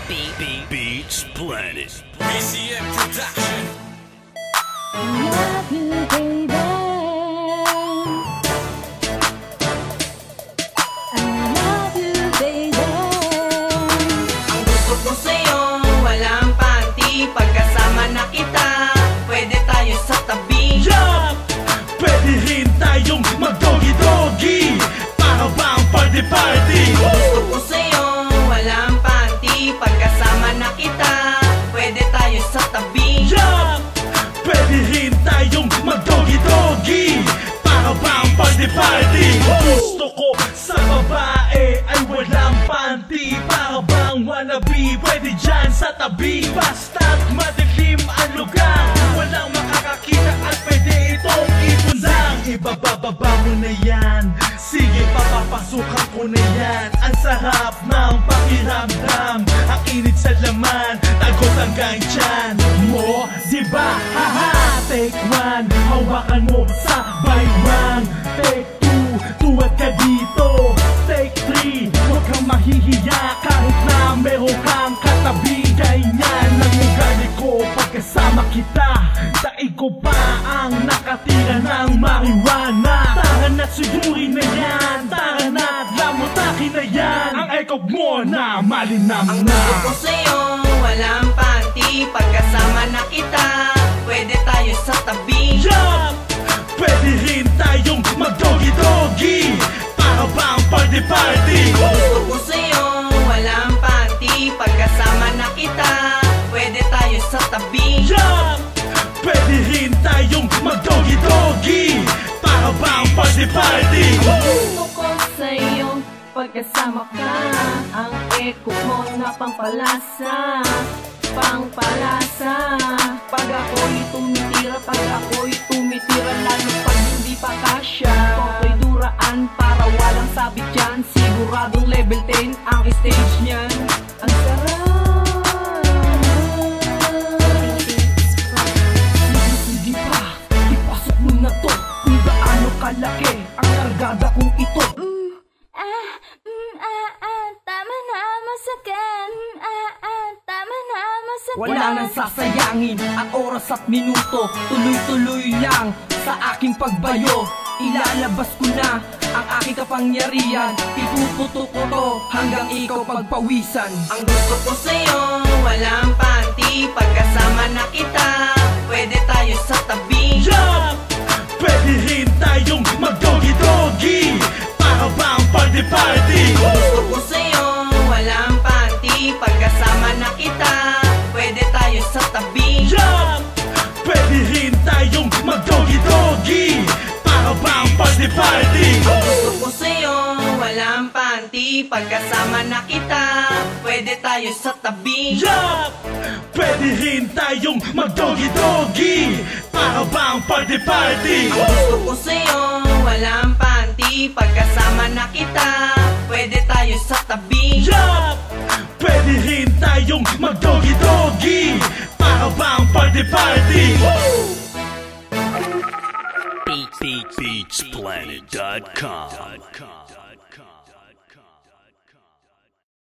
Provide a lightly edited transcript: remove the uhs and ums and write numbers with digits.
Beats Planet. BCM Production. Love you, baby. I love you, baby. Ang gusto ko sa'yo, walang panty. Pagkasama na kita, pwede tayo sa tabi. Yup! Pwede rin tayong mag-doggy-doggy para bang party-party. Gusto ko sa'yo, walang panty. Pagkasama na kita, pwede tayo sa tabi. Yup! Pwede rin tayong mag-doggy-doggy para bang party-party. Gusto ko sa babae ay walang panty para bang wannabe. Pwede dyan sa tabi basta't madilim ang lugar. Walang makakakita at pwede itong ipundang. Ibabababa mo na yan, sige papapasukan ko na yan. Ang sarap ng pakiramdam, ang init sa laman, tagot hanggang tiyan mo, diba? Haha! Take one, hawakan mo sabay one. Take two, tuwad ka dito. Take three, huwag kang mahihiya kahit na meron kang katabi. Ganyan ang ugali ko pagkasama kita. Daig ko pa ang nakatira ng marijuana. Tara na't suyuri na yan, tara na't lamutakin na yan. Ang ekog mo na malinam Ang na. gusto ko sa'yo, walang panty. Pagkasama na kita, pwede tayo sa tabi. Yup! Pwede rin tayong mag-doggy-doggy para bang party-party. Gusto ko sa'yo, walang panty. Pagkasama na kita, pwede tayo sa tabi. Yup! Pwede rin tayong mag-doggy-doggy para bang party-party. Gusto ko sa'yo, pagkasama ka. Ang eko mo na pangpalasa. Pangpalasa. Pag ako'y tumitira, lalo pag hindi pa kasya. Okay duraan para walang sabit dyan. Siguradong level 10 ang stage niyan. Ang sarap. Sige pa, ipasok mo na to. Kung gaano kalaki ang kargada kong ito. Tama na, masakit. Tama na, masakit. Wala nang sasayangin ang oras at minuto. Tuloy-tuloy lang sa aking pagbayo. Ilalabas ko na ang aking kapangyarihan. Itututok ko to hanggang ikaw pagpawisan. Ang gusto ko sa'yo, walang panty. Pagkasama na kita, pwede tayo sa tabi. Yup! Pwede rin tayong mag-doggy-doggy para bang party-party. Gusto ko sa'yo, walang panty. Pagkasama na kita, pwede tayo sa tabi. Yup! Pwede rin tayong mag-doggy-doggy para bang party-party. Gusto ko sa'yo, walang panty. Pagkasama na kita, pwede tayo sa tabi. Yup! Pwede rin tayong mag-doggy-doggy para bang party-party. Gusto ko sa'yo, walang panty. Pagkasama na kita, pwede tayo sa tabi. Yup! Pwede rin tayong mag-doggy-doggy para bang party-party. Beatsplanet.com.